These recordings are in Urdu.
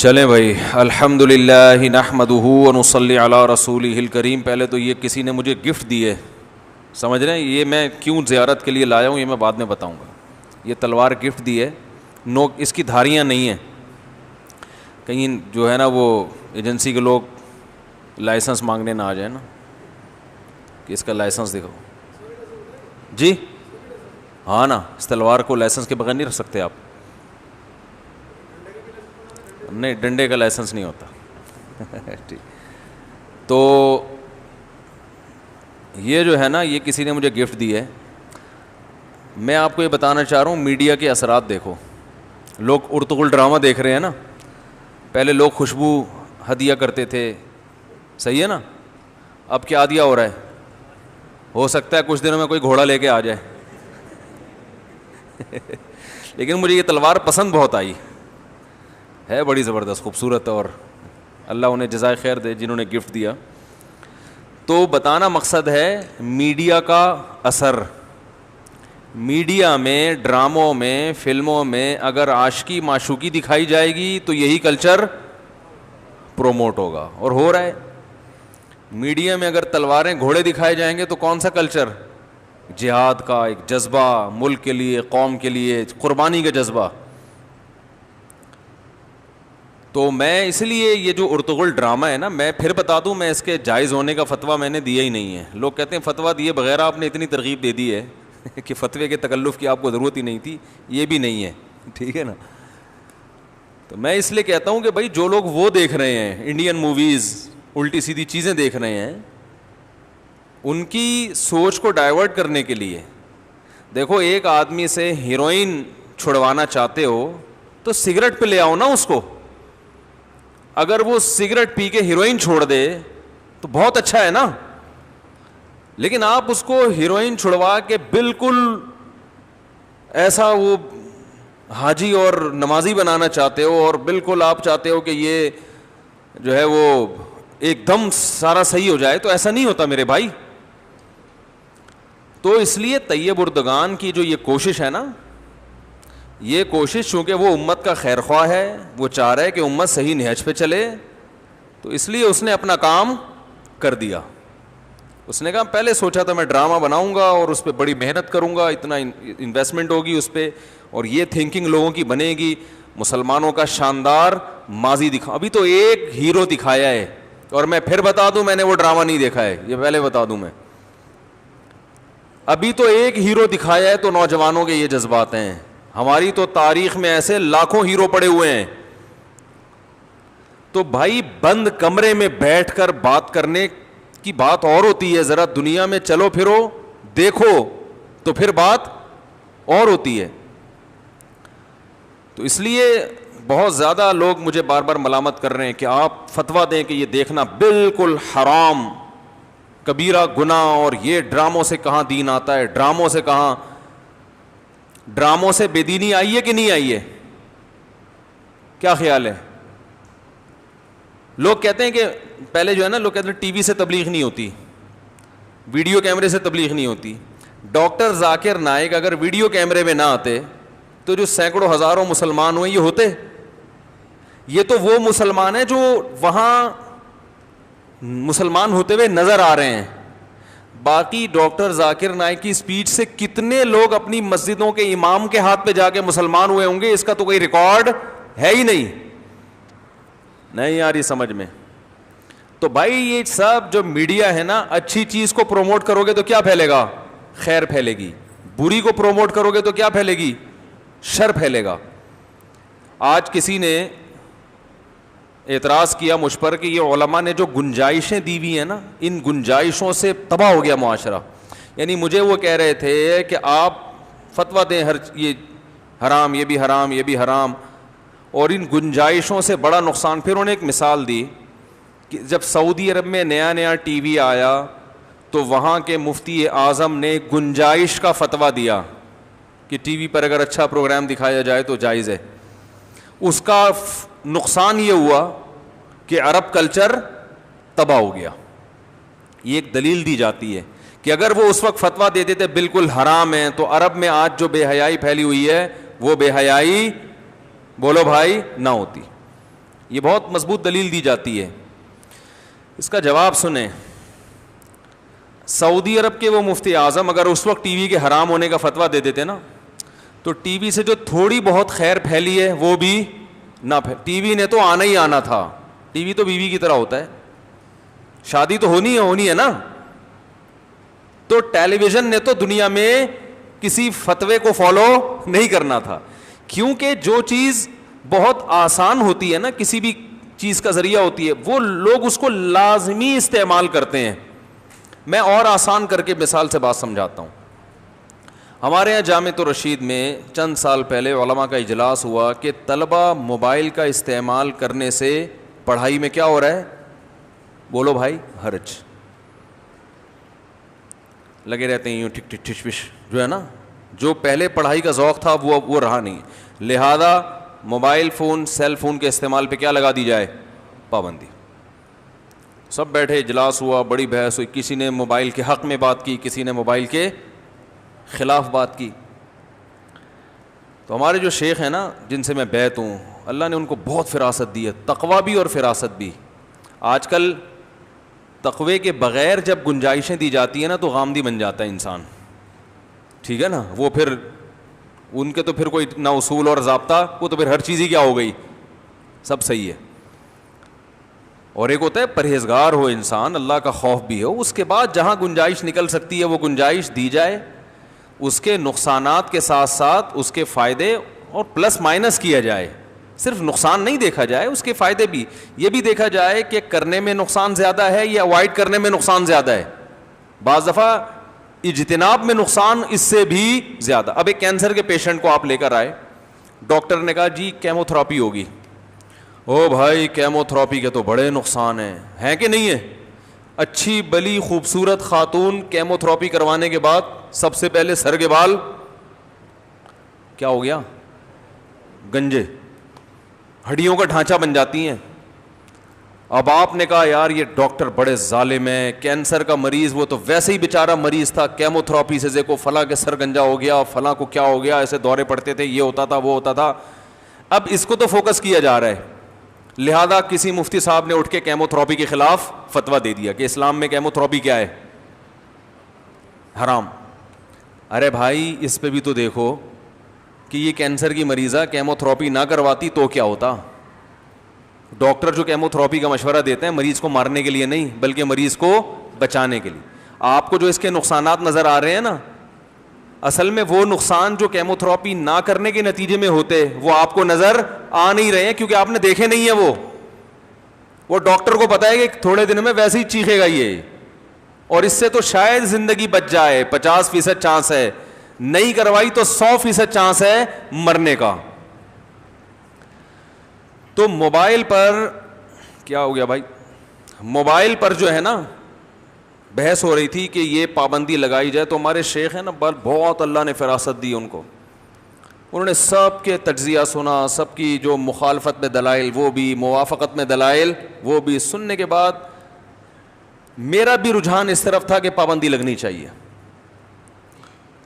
چلیں بھائی، الحمدللہ نحمدہ ونصلی علی رسولہ الکریم. پہلے تو یہ کسی نے مجھے گفٹ دی ہے، سمجھ رہے ہیں؟ یہ میں کیوں زیارت کے لیے لایا ہوں یہ میں بعد میں بتاؤں گا. یہ تلوار گفٹ دی ہے، نوک اس کی دھاریاں نہیں ہیں. کہیں جو ہے نا وہ ایجنسی کے لوگ لائسنس مانگنے نہ آ جائیں نا کہ اس کا لائسنس دکھاؤ. جی ہاں نا، اس تلوار کو لائسنس کے بغیر نہیں رکھ سکتے آپ. نہیں، ڈنڈے کا لائسنس نہیں ہوتا. ٹھیک، تو یہ جو ہے نا یہ کسی نے مجھے گفٹ دی ہے. میں آپ کو یہ بتانا چاہ رہا ہوں، میڈیا کے اثرات دیکھو. لوگ ارطغرل ڈرامہ دیکھ رہے ہیں نا. پہلے لوگ خوشبو ہدیہ کرتے تھے، صحیح ہے نا؟ اب کیا دیا ہو رہا ہے؟ ہو سکتا ہے کچھ دنوں میں کوئی گھوڑا لے کے آ جائے. لیکن مجھے یہ تلوار پسند بہت آئی ہے، بڑی زبردست خوبصورت، اور اللہ انہیں جزائے خیر دے جنہوں نے گفٹ دیا. تو بتانا مقصد ہے میڈیا کا اثر. میڈیا میں، ڈراموں میں، فلموں میں اگر عاشقی معشوقی دکھائی جائے گی تو یہی کلچر پروموٹ ہوگا، اور ہو رہا ہے. میڈیا میں اگر تلواریں گھوڑے دکھائے جائیں گے تو کون سا کلچر؟ جہاد کا ایک جذبہ، ملک کے لیے، قوم کے لیے قربانی کا جذبہ. تو میں اس لیے یہ جو ارطغرل ڈرامہ ہے نا، میں پھر بتا دوں، میں اس کے جائز ہونے کا فتویٰ میں نے دیا ہی نہیں ہے. لوگ کہتے ہیں فتویٰ دیے بغیر آپ نے اتنی ترغیب دے دی ہے کہ فتوے کے تکلف کی آپ کو ضرورت ہی نہیں تھی. یہ بھی نہیں ہے، ٹھیک ہے نا؟ تو میں اس لیے کہتا ہوں کہ بھائی جو لوگ وہ دیکھ رہے ہیں، انڈین موویز، الٹی سیدھی چیزیں دیکھ رہے ہیں، ان کی سوچ کو ڈائیورٹ کرنے کے لیے دیکھو، ایک آدمی سے ہیروئن چھڑوانا چاہتے ہو تو سگریٹ پہ لے آؤ نا اس کو. اگر وہ سگریٹ پی کے ہیروئن چھوڑ دے تو بہت اچھا ہے نا. لیکن آپ اس کو ہیروئن چھڑوا کے بالکل ایسا وہ حاجی اور نمازی بنانا چاہتے ہو، اور بالکل آپ چاہتے ہو کہ یہ جو ہے وہ ایک دم سارا صحیح ہو جائے، تو ایسا نہیں ہوتا میرے بھائی. تو اس لیے طیب اردگان کی جو یہ کوشش ہے نا، یہ کوشش چونکہ وہ امت کا خیر خواہ ہے، وہ چاہ رہا ہے کہ امت صحیح نہج پہ چلے، تو اس لیے اس نے اپنا کام کر دیا. اس نے کہا پہلے سوچا تھا میں ڈرامہ بناؤں گا اور اس پہ بڑی محنت کروں گا، اتنا انویسٹمنٹ ہوگی اس پہ، اور یہ تھنکنگ لوگوں کی بنے گی، مسلمانوں کا شاندار ماضی دکھا. ابھی تو ایک ہیرو دکھایا ہے، اور میں پھر بتا دوں میں نے وہ ڈرامہ نہیں دیکھا ہے، یہ پہلے بتا دوں میں. ابھی تو ایک ہیرو دکھایا ہے تو نوجوانوں کے یہ جذبات ہیں. ہماری تو تاریخ میں ایسے لاکھوں ہیرو پڑے ہوئے ہیں. تو بھائی بند کمرے میں بیٹھ کر بات کرنے کی بات اور ہوتی ہے، ذرا دنیا میں چلو پھرو دیکھو تو پھر بات اور ہوتی ہے. تو اس لیے بہت زیادہ لوگ مجھے بار بار ملامت کر رہے ہیں کہ آپ فتویٰ دیں کہ یہ دیکھنا بالکل حرام، کبیرہ گناہ، اور یہ ڈراموں سے کہاں دین آتا ہے، ڈراموں سے کہاں، ڈراموں سے بے دینی آئی ہے کہ نہیں آئی ہے؟ کیا خیال ہے؟ لوگ کہتے ہیں کہ پہلے جو ہے نا، لوگ کہتے ہیں ٹی وی سے تبلیغ نہیں ہوتی، ویڈیو کیمرے سے تبلیغ نہیں ہوتی. ڈاکٹر ذاکر نائک اگر ویڈیو کیمرے میں نہ آتے تو جو سینکڑوں ہزاروں مسلمان ہوئے یہ ہوتے. یہ تو وہ مسلمان ہیں جو وہاں مسلمان ہوتے ہوئے نظر آ رہے ہیں. باقی ڈاکٹر ذاکر نائک کی اسپیچ سے کتنے لوگ اپنی مسجدوں کے امام کے ہاتھ پہ جا کے مسلمان ہوئے ہوں گے، اس کا تو کوئی ریکارڈ ہے ہی نہیں یار، یہ سمجھ میں. تو بھائی یہ سب جو میڈیا ہے نا، اچھی چیز کو پروموٹ کرو گے تو کیا پھیلے گا؟ خیر پھیلے گی. بری کو پروموٹ کرو گے تو کیا پھیلے گی؟ شر پھیلے گا. آج کسی نے اعتراض کیا مجھ پر کہ یہ علماء نے جو گنجائشیں دی ہوئی ہیں نا، ان گنجائشوں سے تباہ ہو گیا معاشرہ. یعنی مجھے وہ کہہ رہے تھے کہ آپ فتویٰ دیں، ہر یہ حرام، یہ بھی حرام، یہ بھی حرام، اور ان گنجائشوں سے بڑا نقصان. پھر انہوں نے ایک مثال دی کہ جب سعودی عرب میں نیا نیا ٹی وی آیا تو وہاں کے مفتی اعظم نے گنجائش کا فتویٰ دیا کہ ٹی وی پر اگر اچھا پروگرام دکھایا جائے تو جائز ہے. اس کا نقصان یہ ہوا کہ عرب کلچر تباہ ہو گیا. یہ ایک دلیل دی جاتی ہے کہ اگر وہ اس وقت فتویٰ دیتے تھے بالکل حرام ہے تو عرب میں آج جو بے حیائی پھیلی ہوئی ہے وہ بے حیائی بولو بھائی نہ ہوتی. یہ بہت مضبوط دلیل دی جاتی ہے. اس کا جواب سنیں. سعودی عرب کے وہ مفتی اعظم اگر اس وقت ٹی وی کے حرام ہونے کا فتویٰ دے دیتے نا تو ٹی وی سے جو تھوڑی بہت خیر پھیلی ہے وہ بھی نہ ٹی وی نے تو آنا ہی آنا تھا. ٹی وی تو بیوی کی طرح ہوتا ہے, شادی تو ہونی ہے نا. تو ٹیلی ویژن نے تو دنیا میں کسی فتوے کو فالو نہیں کرنا تھا, کیونکہ جو چیز بہت آسان ہوتی ہے نا, کسی بھی چیز کا ذریعہ ہوتی ہے, وہ لوگ اس کو لازمی استعمال کرتے ہیں. میں اور آسان کر کے مثال سے بات سمجھاتا ہوں. ہمارے یہاں جامعۃ الرشید میں چند سال پہلے علماء کا اجلاس ہوا کہ طلبہ موبائل کا استعمال کرنے سے پڑھائی میں کیا ہو رہا ہے, بولو بھائی, حرج. لگے رہتے ہیں یوں ٹھک ٹھک ٹھش پش, جو ہے نا, جو پہلے پڑھائی کا ذوق تھا وہ رہا نہیں. لہذا موبائل فون, سیل فون کے استعمال پہ کیا لگا دی جائے, پابندی. سب بیٹھے, اجلاس ہوا, بڑی بحث ہوئی, کسی نے موبائل کے حق میں بات کی, کسی نے موبائل کے خلاف بات کی. تو ہمارے جو شیخ ہیں نا, جن سے میں بیعت ہوں, اللہ نے ان کو بہت فراست دی ہے, تقویٰ بھی اور فراست بھی. آج کل تقوی کے بغیر جب گنجائشیں دی جاتی ہیں نا تو غامدی بن جاتا ہے انسان, ٹھیک ہے نا. وہ پھر ان کے تو پھر کوئی نہ اصول اور ضابطہ, وہ تو پھر ہر چیز ہی کیا ہو گئی, سب صحیح ہے. اور ایک ہوتا ہے پرہیزگار ہو انسان, اللہ کا خوف بھی ہو, اس کے بعد جہاں گنجائش نکل سکتی ہے وہ گنجائش دی جائے, اس کے نقصانات کے ساتھ ساتھ اس کے فائدے اور پلس مائنس کیا جائے. صرف نقصان نہیں دیکھا جائے, اس کے فائدے بھی, یہ بھی دیکھا جائے کہ کرنے میں نقصان زیادہ ہے یا اوائڈ کرنے میں نقصان زیادہ ہے. بعض دفعہ اجتناب میں نقصان اس سے بھی زیادہ. اب ایک کینسر کے پیشنٹ کو آپ لے کر آئے, ڈاکٹر نے کہا جی کیمو تھراپی ہوگی. او بھائی, کیمو تھراپی کے تو بڑے نقصان ہیں کہ نہیں ہے. اچھی بلی خوبصورت خاتون کیمو تھراپی کروانے کے بعد سب سے پہلے سر کے بال کیا ہو گیا, گنجے, ہڈیوں کا ڈھانچہ بن جاتی ہیں. اب آپ نے کہا یار یہ ڈاکٹر بڑے ظالم ہیں, کینسر کا مریض وہ تو ویسے ہی بیچارہ مریض تھا, کیمو تھراپی سے دیکھو فلاں کے سر گنجا ہو گیا, فلاں کو کیا ہو گیا, ایسے دورے پڑتے تھے, یہ ہوتا تھا وہ ہوتا تھا. اب اس کو تو فوکس کیا جا رہا ہے, لہذا کسی مفتی صاحب نے اٹھ کے کیمو تھراپی کے خلاف فتویٰ دے دیا کہ اسلام میں کیمو تھراپی کیا ہے, حرام. ارے بھائی اس پہ بھی تو دیکھو کہ یہ کینسر کی مریضہ کیمو تھراپی نہ کرواتی تو کیا ہوتا. ڈاکٹر جو کیمو تھراپی کا مشورہ دیتے ہیں مریض کو مارنے کے لیے نہیں بلکہ مریض کو بچانے کے لیے. آپ کو جو اس کے نقصانات نظر آ رہے ہیں نا, اصل میں وہ نقصان جو کیمو تھراپی نہ کرنے کے نتیجے میں ہوتے وہ آپ کو نظر آ نہیں رہے ہیں, کیونکہ آپ نے دیکھے نہیں ہیں. وہ ڈاکٹر کو پتا ہے کہ تھوڑے دن میں ویسے ہی چیخے گا یہ, اور اس سے تو شاید زندگی بچ جائے, 50% چانس ہے, نہیں کروائی تو 100% چانس ہے مرنے کا. تو موبائل پر کیا ہو گیا بھائی, موبائل پر جو ہے نا بحث ہو رہی تھی کہ یہ پابندی لگائی جائے. تو ہمارے شیخ ہیں نا, بہت اللہ نے فراست دی ان کو, انہوں نے سب کے تجزیہ سنا, سب کی جو مخالفت میں دلائل وہ بھی, موافقت میں دلائل وہ بھی. سننے کے بعد میرا بھی رجحان اس طرف تھا کہ پابندی لگنی چاہیے.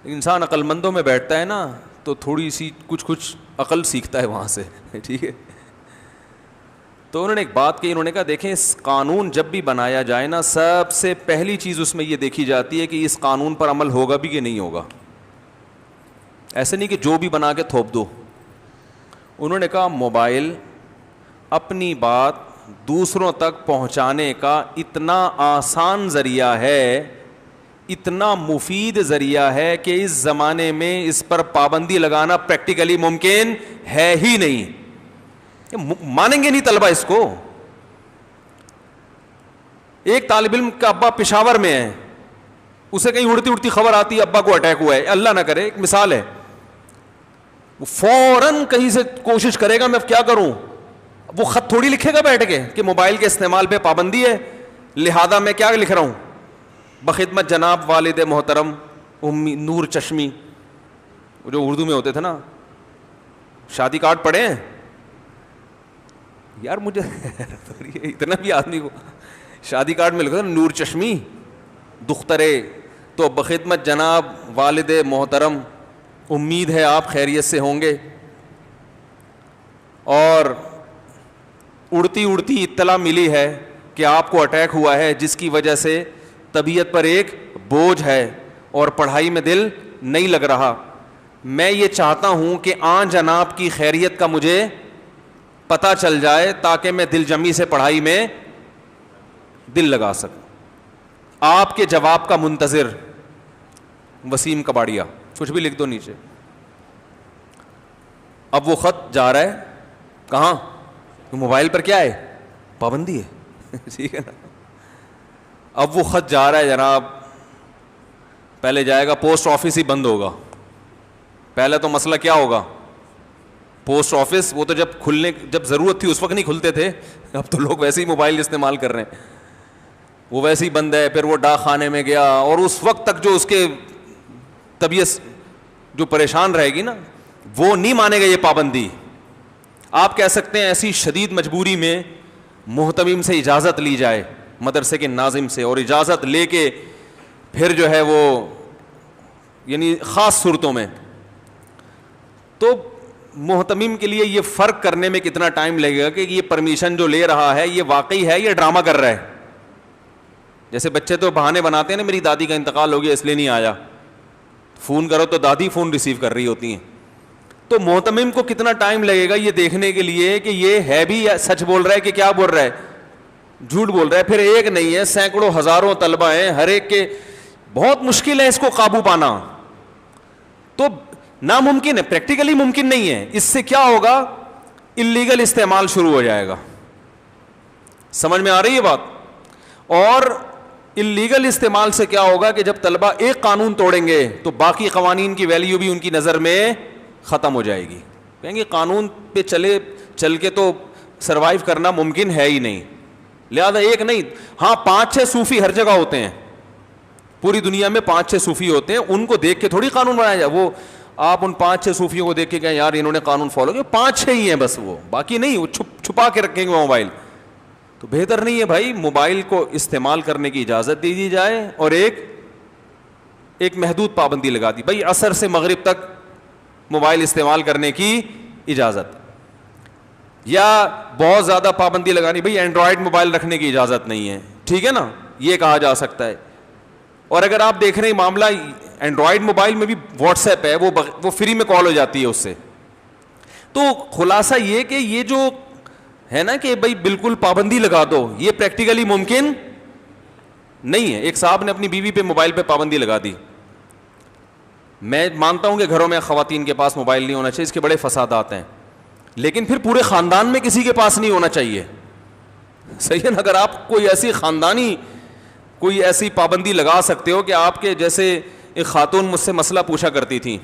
انسان عقل مندوں میں بیٹھتا ہے نا تو تھوڑی سی کچھ عقل سیکھتا ہے وہاں سے, ٹھیک ہے. تو انہوں نے ایک بات کہی, انہوں نے کہا دیکھیں اس قانون جب بھی بنایا جائے نا, سب سے پہلی چیز اس میں یہ دیکھی جاتی ہے کہ اس قانون پر عمل ہوگا بھی کہ نہیں ہوگا. ایسے نہیں کہ جو بھی بنا کے تھوپ دو. انہوں نے کہا موبائل اپنی بات دوسروں تک پہنچانے کا اتنا آسان ذریعہ ہے, اتنا مفید ذریعہ ہے کہ اس زمانے میں اس پر پابندی لگانا پریکٹیکلی ممکن ہے ہی نہیں. مانیں گے نہیں طلبہ اس کو. ایک طالب علم کا ابا پشاور میں ہے, اسے کہیں اڑتی اڑتی خبر آتی ہے ابا کو اٹیک ہوا ہے, اللہ نہ کرے, ایک مثال ہے, وہ فوراً کہیں سے کوشش کرے گا میں کیا کروں. وہ خط تھوڑی لکھے گا بیٹھ کے کہ موبائل کے استعمال پہ پابندی ہے, لہذا میں کیا لکھ رہا ہوں, بخدمت جناب والد محترم امی نور چشمی, جو اردو میں ہوتے تھے نا, شادی کارڈ پڑھے ہیں یار, مجھے اتنا بھی آدمی کو شادی کارڈ میں لکھا نور چشمی دخترے, تو بخدمت جناب والد محترم, امید ہے آپ خیریت سے ہوں گے. اور اڑتی اڑتی اطلاع ملی ہے کہ آپ کو اٹیک ہوا ہے، جس کی وجہ سے طبیعت پر ایک بوجھ ہے اور پڑھائی میں دل نہیں لگ رہا. میں یہ چاہتا ہوں کہ آن جناب کی خیریت کا مجھے پتہ چل جائے تاکہ میں دل جمی سے پڑھائی میں دل لگا سکوں. آپ کے جواب کا منتظر وسیم کباڑیا. کچھ بھی لکھ دو نیچے. اب وہ خط جا رہا ہے کہاں؟ موبائل پر کیا ہے؟ پابندی ہے. ٹھیک ہے نا. اب وہ خط جا رہا ہے جناب، پہلے جائے گا پوسٹ آفس ہی بند ہوگا. پہلے تو مسئلہ کیا ہوگا؟ پوسٹ آفس وہ تو جب ضرورت تھی اس وقت نہیں کھلتے تھے، اب تو لوگ ویسے ہی موبائل استعمال کر رہے ہیں، وہ ویسے ہی بند ہے. پھر وہ ڈاک خانے میں گیا اور اس وقت تک جو اس کے طبیعت جو پریشان رہے گی نا، وہ نہیں مانے گا یہ پابندی. آپ کہہ سکتے ہیں ایسی شدید مجبوری میں محتمم سے اجازت لی جائے، مدرسے کے ناظم سے، اور اجازت لے کے پھر جو ہے وہ یعنی خاص صورتوں میں، تو محتمم کے لیے یہ فرق کرنے میں کتنا ٹائم لگے گا کہ یہ پرمیشن جو لے رہا ہے یہ واقعی ہے یا ڈرامہ کر رہا ہے. جیسے بچے تو بہانے بناتے ہیں نا، میری دادی کا انتقال ہو گیا اس لیے نہیں آیا، فون کرو تو دادی فون ریسیو کر رہی ہوتی ہیں. تو محتمم کو کتنا ٹائم لگے گا یہ دیکھنے کے لیے کہ یہ ہے بھی یا سچ بول رہا ہے کہ کیا بول رہا ہے، جھوٹ بول رہا ہے. پھر ایک نہیں ہے، سینکڑوں ہزاروں طلبہ ہیں، ہر ایک کے بہت مشکل ہے اس کو قابو پانا. تو ناممکن ہے، پریکٹیکلی ممکن نہیں ہے. اس سے کیا ہوگا؟ اللیگل استعمال شروع ہو جائے گا. سمجھ میں آ رہی ہے بات؟ اور اللیگل استعمال سے کیا ہوگا کہ جب طلبہ ایک قانون توڑیں گے تو باقی قوانین کی ویلیو بھی ان کی نظر میں ختم ہو جائے گی. کہیں گے قانون پہ چل کے تو سروائیو کرنا ممکن ہے ہی نہیں، لہذا ایک نہیں، ہاں 5-6 صوفی ہر جگہ ہوتے ہیں، پوری دنیا میں 5-6 صوفی ہوتے ہیں، ان کو دیکھ کے تھوڑی قانون بنایا جائے. وہ آپ ان 5-6 صوفیوں کو دیکھ کے کہیں یار انہوں نے قانون فالو کیا، 5-6 ہی ہیں بس، وہ باقی نہیں، وہ چھپا کے رکھیں گے موبائل. تو بہتر نہیں ہے بھائی موبائل کو استعمال کرنے کی اجازت دے دی جائے اور ایک محدود پابندی لگا دی، بھائی عصر سے مغرب تک موبائل استعمال کرنے کی اجازت. یا بہت زیادہ پابندی لگانی، بھائی اینڈرائڈ موبائل رکھنے کی اجازت نہیں ہے. ٹھیک ہے نا، یہ کہا جا سکتا ہے. اور اگر آپ دیکھ رہے ہیں معاملہ اینڈرائڈ موبائل میں بھی واٹس ایپ ہے، وہ فری میں کال ہو جاتی ہے اس سے. تو خلاصہ یہ کہ یہ جو ہے نا کہ بھائی بالکل پابندی لگا دو، یہ پریکٹیکلی ممکن نہیں ہے. ایک صاحب نے اپنی بیوی پہ موبائل پہ پابندی لگا دی. میں مانتا ہوں کہ گھروں میں خواتین کے پاس موبائل نہیں ہونا چاہیے، اس کے بڑے فسادات ہیں، لیکن پھر پورے خاندان میں کسی کے پاس نہیں ہونا چاہیے. صحیح ہے نا؟ اگر آپ کوئی ایسی خاندانی کوئی ایسی پابندی لگا سکتے ہو کہ آپ کے جیسے ایک خاتون مجھ سے مسئلہ پوچھا کرتی تھی،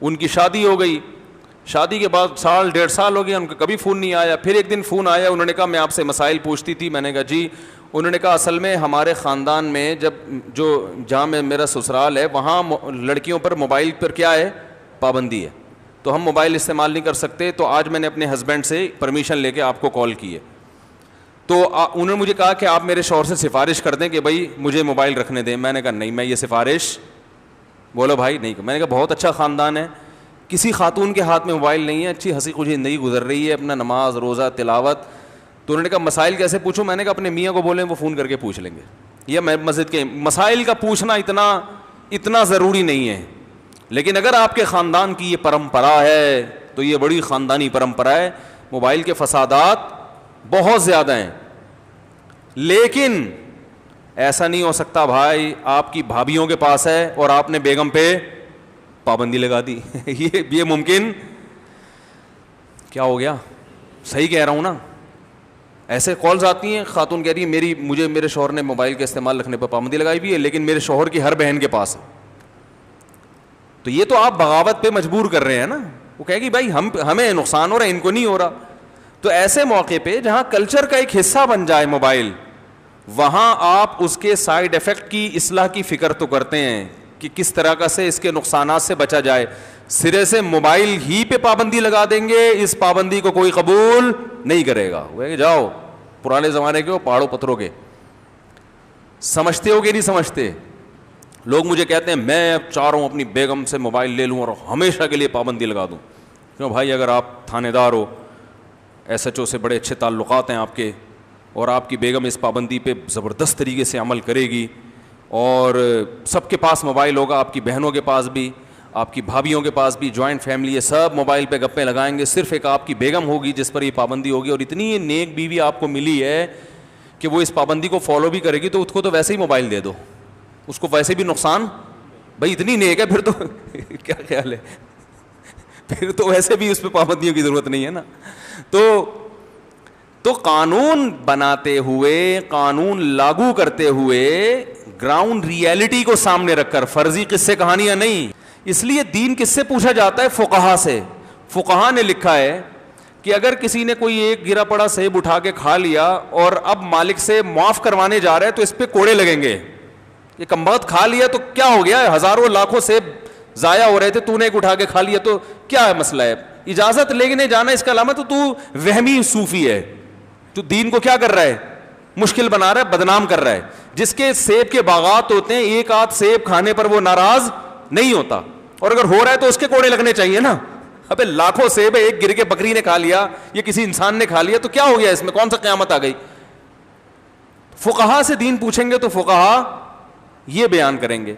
ان کی شادی ہو گئی، شادی کے بعد 1.5 سال ہو گیا، ان کا کبھی فون نہیں آیا. پھر ایک دن فون آیا، انہوں نے کہا میں آپ سے مسائل پوچھتی تھی. میں نے کہا جی. انہوں نے کہا اصل میں ہمارے خاندان میں جہاں میں میرا سسرال ہے وہاں لڑکیوں پر موبائل پر کیا ہے؟ پابندی ہے، تو ہم موبائل استعمال نہیں کر سکتے. تو آج میں نے اپنے ہسبینڈ سے پرمیشن لے کے آپ کو کال کی ہے. تو انہوں نے مجھے کہا کہ آپ میرے شوہر سے سفارش کر دیں کہ بھائی مجھے موبائل رکھنے دیں. میں نے کہا نہیں، میں یہ سفارش بولو بھائی نہیں. میں نے کہا بہت اچھا خاندان ہے، کسی خاتون کے ہاتھ میں موبائل نہیں ہے، اچھی ہنسی خوشی زندگی گزر رہی ہے، اپنا نماز روزہ تلاوت. تو انہوں نے کہا مسائل کیسے پوچھوں؟ میں نے کہا اپنے میاں کو بولیں وہ فون کر کے پوچھ لیں گے. یہ مسجد کے مسائل کا پوچھنا اتنا ضروری نہیں ہے، لیکن اگر آپ کے خاندان کی یہ پرمپرا ہے تو یہ بڑی خاندانی پرمپرا ہے. موبائل کے فسادات بہت زیادہ ہیں، لیکن ایسا نہیں ہو سکتا بھائی آپ کی بھابھیوں کے پاس ہے اور آپ نے بیگم پہ پابندی لگا دی. یہ ممکن کیا ہو گیا؟ صحیح کہہ رہا ہوں نا؟ ایسے کالز آتی ہیں، خاتون کہہ رہی ہے مجھے میرے شوہر نے موبائل کے استعمال رکھنے پر پابندی لگائی بھی ہے، لیکن میرے شوہر کی ہر بہن کے پاس ہے. تو یہ تو آپ بغاوت پہ مجبور کر رہے ہیں نا. وہ کہے گی بھائی ہمیں نقصان ہو رہا ہے، ان کو نہیں ہو رہا. تو ایسے موقع پہ جہاں کلچر کا ایک حصہ بن جائے موبائل، وہاں آپ اس کے سائیڈ ایفیکٹ کی اصلاح کی فکر تو کرتے ہیں کہ کس طرح کا سے اس کے نقصانات سے بچا جائے. سرے سے موبائل ہی پہ پابندی لگا دیں گے، اس پابندی کو کوئی قبول نہیں کرے گا. وہ جاؤ پرانے زمانے کے ہو، پہاڑوں پتھروں کے. سمجھتے ہو کہ نہیں سمجھتے؟ لوگ مجھے کہتے ہیں میں اب چاہ رہا ہوں اپنی بیگم سے موبائل لے لوں اور ہمیشہ کے لیے پابندی لگا دوں. کیوں بھائی؟ اگر آپ تھانے دار ہو، ایس ایچ او سے بڑے اچھے تعلقات ہیں آپ کے, اور آپ کی بیگم اس پابندی پہ زبردست طریقے سے عمل کرے گی, اور سب کے پاس موبائل ہوگا, آپ کی بہنوں کے پاس بھی, آپ کی بھابھیوں کے پاس بھی, جوائنٹ فیملی ہے, سب موبائل پہ گپیں لگائیں گے, صرف ایک آپ کی بیگم ہوگی جس پر یہ پابندی ہوگی, اور اتنی نیک بیوی آپ کو ملی ہے کہ وہ اس پابندی کو فالو بھی کرے گی, تو اس کو تو ویسے ہی موبائل دے دو, اس کو ویسے بھی نقصان, بھائی اتنی نیک ہے پھر تو کیا خیال ہے, پھر تو ویسے بھی اس پہ پابندیوں کی ضرورت نہیں ہے نا. تو قانون بناتے ہوئے, قانون لاگو کرتے ہوئے گراؤنڈ ریئلٹی کو سامنے رکھ کر, فرضی قصے کہانیاں نہیں. اس لیے دین کس سے پوچھا جاتا ہے؟ فقہا سے. فقہا نے لکھا ہے کہ اگر کسی نے کوئی ایک گرا پڑا سیب اٹھا کے کھا لیا اور اب مالک سے معاف کروانے جا رہا ہے تو اس پہ کوڑے لگیں گے, یہ کمبخت کھا لیا تو کیا ہو گیا, ہزاروں لاکھوں سیب ضائع ہو رہے تھے, تو نے ایک اٹھا کے کھا لیا تو کیا ہے مسئلہ ہے, اجازت لینے جانا اس کا علامت تو وہمی صوفی ہے, تو دین کو کیا کر رہا ہے, مشکل بنا رہا ہے, بدنام کر رہا ہے. جس کے سیب کے باغات ہوتے ہیں, ایک آدھ سیب کھانے پر وہ ناراض نہیں ہوتا, اور اگر ہو رہا ہے تو اس کے کوڑے لگنے چاہیے نا. ابے لاکھوں سیب ہے, ایک گر کے بکری نے کھا لیا یا کسی انسان نے کھا لیا تو کیا ہو گیا, اس میں کون سا قیامت آ گئی. فقہا سے دین پوچھیں گے تو فقہا یہ بیان کریں گے.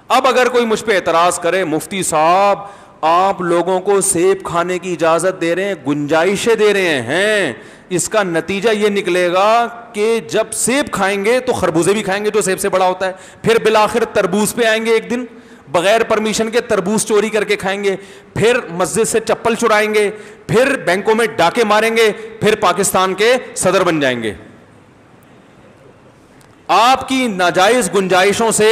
اب اگر کوئی مجھ پہ اعتراض کرے, مفتی صاحب آپ لوگوں کو سیب کھانے کی اجازت دے رہے ہیں, گنجائشیں دے رہے ہیں, اس کا نتیجہ یہ نکلے گا کہ جب سیب کھائیں گے تو خربوزے بھی کھائیں گے جو سیب سے بڑا ہوتا ہے, پھر بالآخر تربوز پہ آئیں گے ایک دن, بغیر پرمیشن کے تربوز چوری کر کے کھائیں گے, پھر مسجد سے چپل چرائیں گے, پھر بینکوں میں ڈاکے ماریں گے, پھر پاکستان کے صدر بن جائیں گے. آپ کی ناجائز گنجائشوں سے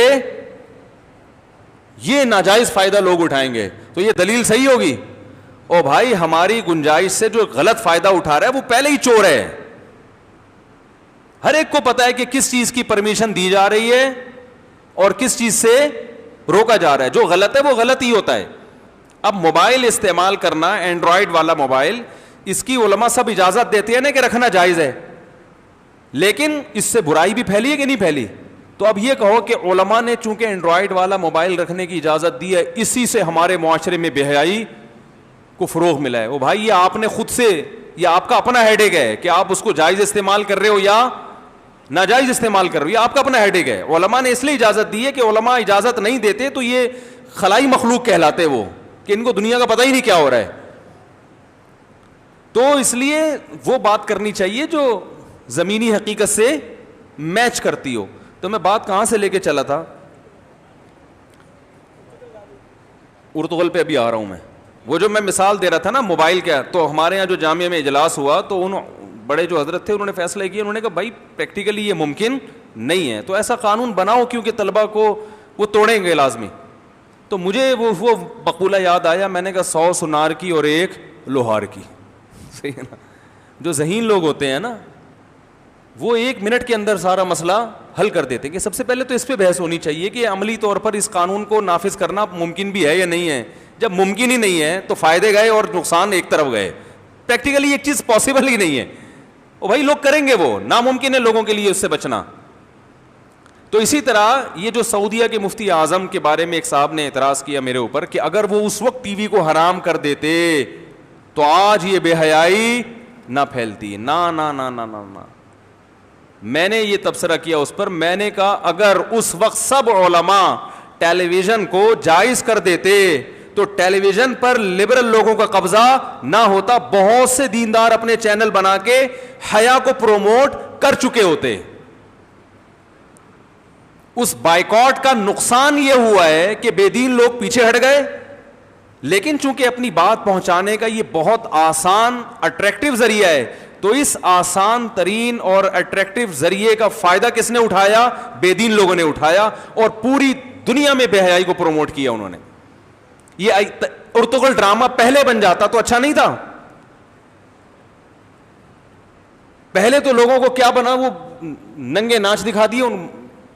یہ ناجائز فائدہ لوگ اٹھائیں گے, تو یہ دلیل صحیح ہوگی. او بھائی, ہماری گنجائش سے جو غلط فائدہ اٹھا رہا ہے وہ پہلے ہی چور ہے. ہر ایک کو پتا ہے کہ کس چیز کی پرمیشن دی جا رہی ہے اور کس چیز سے روکا جا رہا ہے. جو غلط ہے وہ غلط ہی ہوتا ہے. اب موبائل استعمال کرنا, اینڈرائڈ والا موبائل, اس کی علماء سب اجازت دیتے ہیں نا کہ رکھنا جائز ہے, لیکن اس سے برائی بھی پھیلی ہے کہ نہیں پھیلی. تو اب یہ کہو کہ علماء نے چونکہ اینڈرائڈ والا موبائل رکھنے کی اجازت دی ہے, اسی سے ہمارے معاشرے میں بے حیائی کو فروغ ملا ہے. وہ بھائی یہ آپ نے خود سے, یہ آپ کا اپنا ہیڈ ایک ہے کہ آپ اس کو جائز استعمال کر رہے ہو یا ناجائز استعمال کر رہے ہو, یہ آپ کا اپنا ہیڈ ایک ہے. علماء نے اس لیے اجازت دی ہے کہ علماء اجازت نہیں دیتے تو یہ خلائی مخلوق کہلاتے, وہ کہ ان کو دنیا کا پتہ ہی نہیں کیا ہو رہا ہے. تو اس لیے وہ بات کرنی چاہیے جو زمینی حقیقت سے میچ کرتی ہو. تو میں بات کہاں سے لے کے چلا تھا, ارطغرل پہ ابھی آ رہا ہوں میں. وہ جو میں مثال دے رہا تھا نا موبائل کا, تو ہمارے یہاں جو جامعہ میں اجلاس ہوا تو ان بڑے جو حضرت تھے انہوں نے فیصلہ کیا, انہوں نے کہا بھائی پریکٹیکلی یہ ممکن نہیں ہے, تو ایسا قانون بناؤ کیونکہ طلبہ کو وہ توڑیں گے لازمی. تو مجھے وہ مقولہ یاد آیا, میں نے کہا 100 سنار کی اور 1 لوہار کی. صحیح ہے نا. جو ذہین لوگ ہوتے ہیں نا وہ 1 منٹ کے اندر سارا مسئلہ حل کر دیتے ہیں کہ سب سے پہلے تو اس پہ بحث ہونی چاہیے کہ عملی طور پر اس قانون کو نافذ کرنا ممکن بھی ہے یا نہیں ہے. جب ممکن ہی نہیں ہے تو فائدے گئے اور نقصان ایک طرف گئے. پریکٹیکلی ایک چیز پاسبل ہی نہیں ہے, وہ بھائی لوگ کریں گے, وہ ناممکن ہے لوگوں کے لیے اس سے بچنا. تو اسی طرح یہ جو سعودیہ کے مفتی اعظم کے بارے میں ایک صاحب نے اعتراض کیا میرے اوپر کہ اگر وہ اس وقت ٹی وی کو حرام کر دیتے تو آج یہ بے حیائی نہ پھیلتی. نا نا نا نا نا نا. میں نے یہ تبصرہ کیا اس پر, میں نے کہا اگر اس وقت سب علماء ٹیلی ویژن کو جائز کر دیتے تو ٹیلی ویژن پر لبرل لوگوں کا قبضہ نہ ہوتا. بہت سے دیندار اپنے چینل بنا کے حیا کو پروموٹ کر چکے ہوتے. اس بائیکاٹ کا نقصان یہ ہوا ہے کہ بے دین لوگ پیچھے ہٹ گئے, لیکن چونکہ اپنی بات پہنچانے کا یہ بہت آسان اٹریکٹیو ذریعہ ہے, تو اس آسان ترین اور اٹریکٹیو ذریعے کا فائدہ کس نے اٹھایا؟ بے دین لوگوں نے اٹھایا, اور پوری دنیا میں بے حیائی کو پروموٹ کیا انہوں نے. یہ ارطغرل ڈرامہ پہلے بن جاتا تو اچھا نہیں تھا. پہلے تو لوگوں کو کیا بنا, وہ ننگے ناچ دکھا دیے.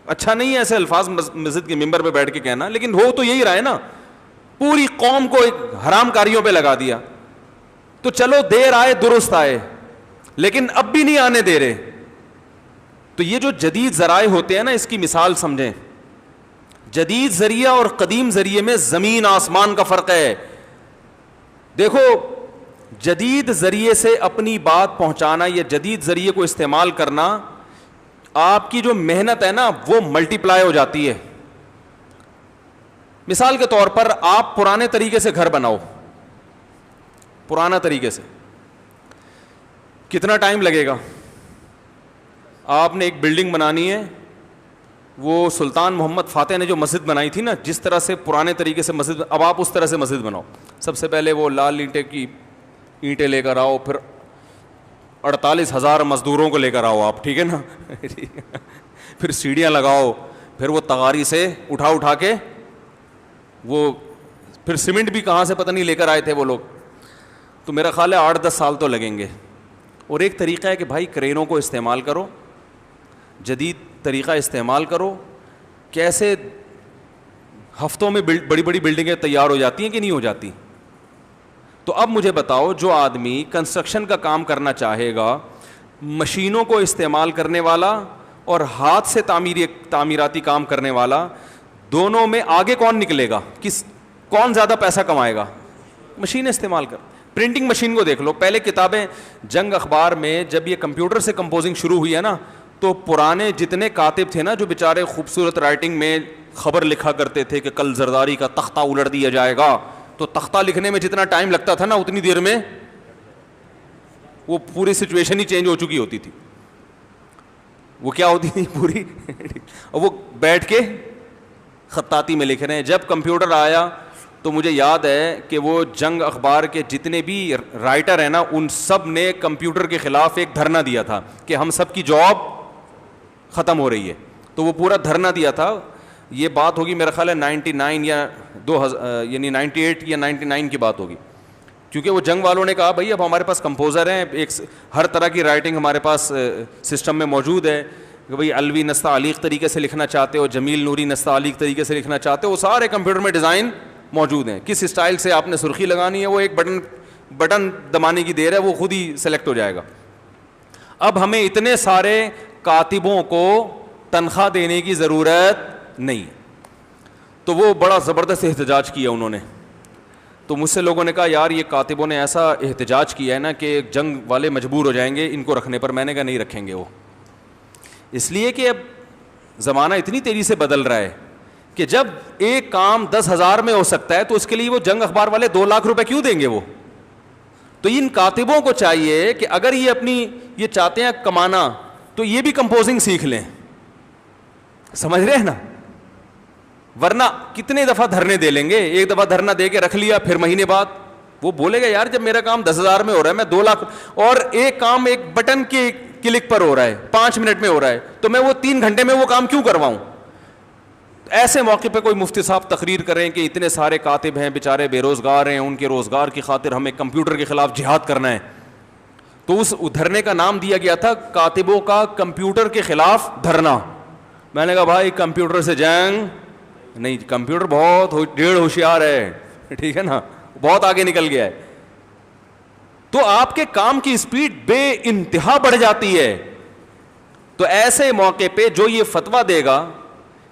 اچھا نہیں ہے ایسے الفاظ مسجد کے ممبر پہ بیٹھ کے کہنا, لیکن ہو تو یہی رہا ہے نا. پوری قوم کو ایک حرام کاریوں پہ لگا دیا. تو چلو دیر آئے درست آئے, لیکن اب بھی نہیں آنے دے رہے. تو یہ جو جدید ذرائع ہوتے ہیں نا, اس کی مثال سمجھیں. جدید ذریعہ اور قدیم ذریعے میں زمین آسمان کا فرق ہے. دیکھو جدید ذریعے سے اپنی بات پہنچانا یا جدید ذریعے کو استعمال کرنا، آپ کی جو محنت ہے نا وہ ملٹی پلائی ہو جاتی ہے. مثال کے طور پر آپ پرانے طریقے سے گھر بناؤ، پرانا طریقے سے، کتنا ٹائم لگے گا؟ آپ نے ایک بلڈنگ بنانی ہے، وہ سلطان محمد فاتح نے جو مسجد بنائی تھی نا، جس طرح سے پرانے طریقے سے مسجد، اب آپ اس طرح سے مسجد بناؤ. سب سے پہلے وہ لال اینٹیں کی اینٹیں لے کر آؤ، پھر 48,000 مزدوروں کو لے کر آؤ آپ، ٹھیک ہے نا پھر سیڑھیاں لگاؤ، پھر وہ تغاری سے اٹھا کے وہ، پھر سیمنٹ بھی کہاں سے پتہ نہیں لے کر آئے تھے وہ لوگ. تو میرا خیال ہے 8-10 سال تو لگیں گے. اور ایک طریقہ ہے کہ بھائی کرینوں کو استعمال کرو، جدید طریقہ استعمال کرو. کیسے ہفتوں میں بڑی بڑی بلڈنگیں تیار ہو جاتی ہیں کہ نہیں ہو جاتی؟ تو اب مجھے بتاؤ، جو آدمی کنسٹرکشن کا کام کرنا چاہے گا، مشینوں کو استعمال کرنے والا اور ہاتھ سے تعمیراتی کام کرنے والا، دونوں میں آگے کون نکلے گا؟ کون زیادہ پیسہ کمائے گا؟ مشین استعمال کر. پرنٹنگ مشین کو دیکھ لو. پہلے کتابیں جنگ اخبار میں جب یہ کمپیوٹر سے کمپوزنگ شروع ہوئی ہے نا، تو پرانے جتنے کاتب تھے نا، جو بیچارے خوبصورت رائٹنگ میں خبر لکھا کرتے تھے کہ کل زرداری کا تختہ الٹ دیا جائے گا، تو تختہ لکھنے میں جتنا ٹائم لگتا تھا نا، اتنی دیر میں وہ پوری سچویشن ہی چینج ہو چکی ہوتی تھی. وہ کیا ہوتی تھی پوری وہ بیٹھ کے خطاطی میں لکھ رہے ہیں. جب کمپیوٹر آیا تو مجھے یاد ہے کہ وہ جنگ اخبار کے جتنے بھی رائٹر ہیں نا، ان سب نے کمپیوٹر کے خلاف ایک دھرنا دیا تھا کہ ہم سب کی جاب ختم ہو رہی ہے. تو وہ پورا دھرنا دیا تھا. یہ بات ہوگی میرا خیال ہے 99 یا 2000 یعنی 98 یا 99 کی بات ہوگی. کیونکہ وہ جنگ والوں نے کہا بھائی اب ہمارے پاس کمپوزر ہیں، ایک ہر طرح کی رائٹنگ ہمارے پاس سسٹم میں موجود ہے کہ بھئی الوی نستعلیق طریقے سے لکھنا چاہتے ہو، جمیل نوری نستعلیق طریقے سے لکھنا چاہتے ہو، وہ سارے کمپیوٹر میں ڈیزائن موجود ہیں. کس اسٹائل سے آپ نے سرخی لگانی ہے، وہ ایک بٹن دبانے کی دیر ہے، وہ خود ہی سلیکٹ ہو جائے گا. اب ہمیں اتنے سارے کاتبوں کو تنخواہ دینے کی ضرورت نہیں. تو وہ بڑا زبردست احتجاج کیا انہوں نے. تو مجھ سے لوگوں نے کہا یار یہ کاتبوں نے ایسا احتجاج کیا ہے نا کہ جنگ والے مجبور ہو جائیں گے ان کو رکھنے پر. میں نے کہا نہیں رکھیں گے وہ، اس لیے کہ اب زمانہ اتنی تیزی سے بدل رہا ہے کہ جب ایک کام 10,000 میں ہو سکتا ہے تو اس کے لیے وہ جنگ اخبار والے 2 لاکھ روپے کیوں دیں گے وہ؟ تو ان کاتبوں کو چاہیے کہ اگر یہ اپنی یہ چاہتے ہیں کمانا تو یہ بھی کمپوزنگ سیکھ لیں. سمجھ رہے ہیں نا؟ ورنہ کتنے دفعہ دھرنے دے لیں گے. ایک دفعہ دھرنا دے کے رکھ لیا، پھر مہینے بعد وہ بولے گا یار جب میرا کام 10,000 میں ہو رہا ہے، میں 2 لاکھ، اور ایک کام ایک بٹن کی کلک پر ہو رہا ہے، 5 منٹ میں ہو رہا ہے، تو میں وہ 3 گھنٹے میں وہ کام کیوں کرواؤں؟ ایسے موقع پہ کوئی مفتی صاحب تقریر کریں کہ اتنے سارے کاتب ہیں بیچارے بے روزگار ہیں، ان کے روزگار کی خاطر ہمیں کمپیوٹر کے خلاف جہاد کرنا ہے. تو اس دھرنے کا نام دیا گیا تھا کاتبوں کا کمپیوٹر کے خلاف دھرنا. میں نے کہا بھائی کمپیوٹر سے جنگ نہیں، کمپیوٹر بہت ڈیڑھ ہوشیار ہے، ٹھیک ہے نا، بہت آگے نکل گیا ہے. تو آپ کے کام کی سپیڈ بے انتہا بڑھ جاتی ہے. تو ایسے موقع پہ جو یہ فتویٰ دے گا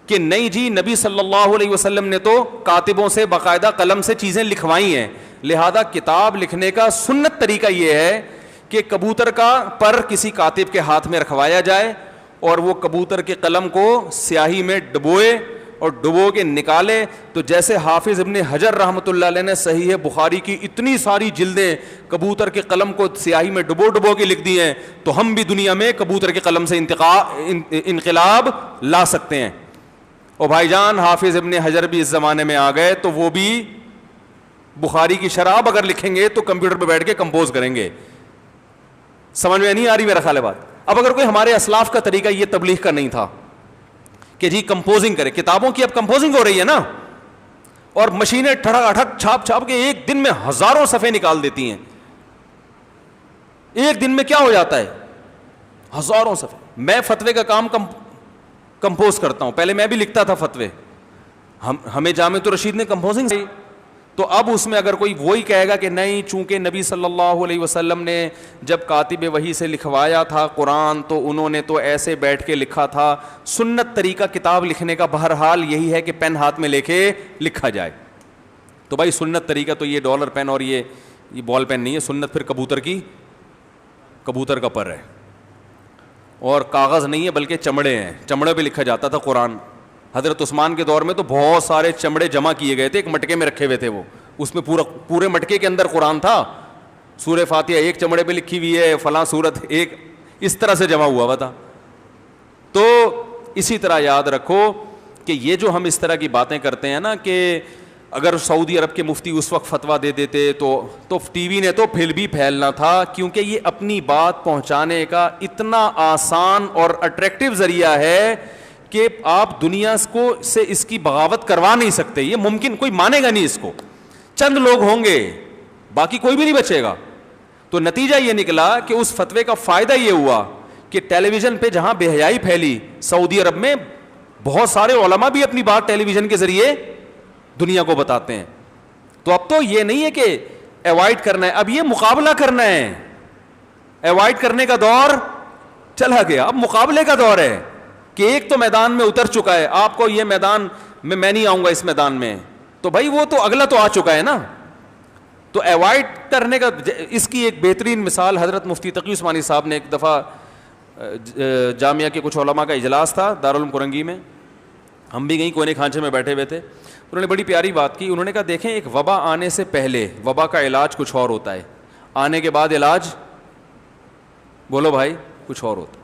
کہ نہیں جی نبی صلی اللہ علیہ وسلم نے تو کاتبوں سے باقاعدہ قلم سے چیزیں لکھوائی ہیں، لہذا کتاب لکھنے کا سنت طریقہ یہ ہے کہ کبوتر کا پر کسی کاتب کے ہاتھ میں رکھوایا جائے اور وہ کبوتر کے قلم کو سیاہی میں ڈبوئے اور ڈبو کے نکالے. تو جیسے حافظ ابن حجر رحمۃ اللہ علیہ نے صحیح بخاری کی اتنی ساری جلدیں کبوتر کے قلم کو سیاہی میں ڈبو کے لکھ دی ہیں، تو ہم بھی دنیا میں کبوتر کے قلم سے انقلاب لا سکتے ہیں. اور بھائی جان حافظ ابن حجر بھی اس زمانے میں آ گئے تو وہ بھی بخاری کی شرح اگر لکھیں گے تو کمپیوٹر پہ بیٹھ کے کمپوز کریں گے. سمجھ میں نہیں آ رہی میرا خیال ہے بات؟ اب اگر کوئی ہمارے اسلاف کا طریقہ یہ تبلیغ کا نہیں تھا کہ جی کمپوزنگ کرے، کتابوں کی اب کمپوزنگ ہو رہی ہے نا، اور مشینیں ٹھڑک اٹھک چھاپ کے ایک دن میں ہزاروں صفحے نکال دیتی ہیں. ایک دن میں کیا ہو جاتا ہے؟ ہزاروں صفحے. میں فتوے کا کام کمپوز کرتا ہوں، پہلے میں بھی لکھتا تھا فتوے، ہمیں جامعۃ الرشید نے کمپوزنگ دی. تو اب اس میں اگر کوئی وہی کہے گا کہ نہیں چونکہ نبی صلی اللہ علیہ وسلم نے جب کاتب وحی سے لکھوایا تھا قرآن تو انہوں نے تو ایسے بیٹھ کے لکھا تھا. سنت طریقہ کتاب لکھنے کا بہرحال یہی ہے کہ پین ہاتھ میں لے کے لکھا جائے. تو بھائی سنت طریقہ تو یہ ڈالر پین اور یہ یہ بال پین نہیں ہے، سنت پھر کبوتر کا پر ہے، اور کاغذ نہیں ہے بلکہ چمڑے ہیں، چمڑے پہ لکھا جاتا تھا قرآن. حضرت عثمان کے دور میں تو بہت سارے چمڑے جمع کیے گئے تھے، ایک مٹکے میں رکھے ہوئے تھے، وہ اس میں پورے مٹکے کے اندر قرآن تھا. سورہ فاتحہ ایک چمڑے پہ لکھی ہوئی ہے، فلاں سورت ایک، اس طرح سے جمع ہوا تھا. تو اسی طرح یاد رکھو کہ یہ جو ہم اس طرح کی باتیں کرتے ہیں نا، کہ اگر سعودی عرب کے مفتی اس وقت فتویٰ دے دیتے تو ٹی وی نے تو پھر بھی پھیلنا تھا، کیونکہ یہ اپنی بات پہنچانے کا اتنا آسان اور اٹریکٹیو ذریعہ ہے کہ آپ دنیا کو سے اس کی بغاوت کروا نہیں سکتے. یہ ممکن، کوئی مانے گا نہیں اس کو، چند لوگ ہوں گے، باقی کوئی بھی نہیں بچے گا. تو نتیجہ یہ نکلا کہ اس فتوے کا فائدہ یہ ہوا کہ ٹیلی ویژن پہ جہاں بے حیائی پھیلی، سعودی عرب میں بہت سارے علماء بھی اپنی بات ٹیلی ویژن کے ذریعے دنیا کو بتاتے ہیں. تو اب تو یہ نہیں ہے کہ ایوائڈ کرنا ہے، اب یہ مقابلہ کرنا ہے. ایوائڈ کرنے کا دور چلا گیا، اب مقابلے کا دور ہے کہ ایک تو میدان میں اتر چکا ہے، آپ کو یہ میدان میں نہیں آؤں گا اس میدان میں، تو بھائی وہ تو اگلا تو آ چکا ہے نا. تو ایوائڈ کرنے کا، اس کی ایک بہترین مثال حضرت مفتی تقی عثمانی صاحب نے ایک دفعہ جامعہ کے کچھ علماء کا اجلاس تھا دارالعلوم کرنگی میں، ہم بھی کہیں کونے کھانچے میں بیٹھے ہوئے تھے. انہوں نے بڑی پیاری بات کی. انہوں نے کہا دیکھیں، ایک وبا آنے سے پہلے وبا کا علاج کچھ اور ہوتا ہے، آنے کے بعد علاج بولو بھائی کچھ اور ہوتا ہے.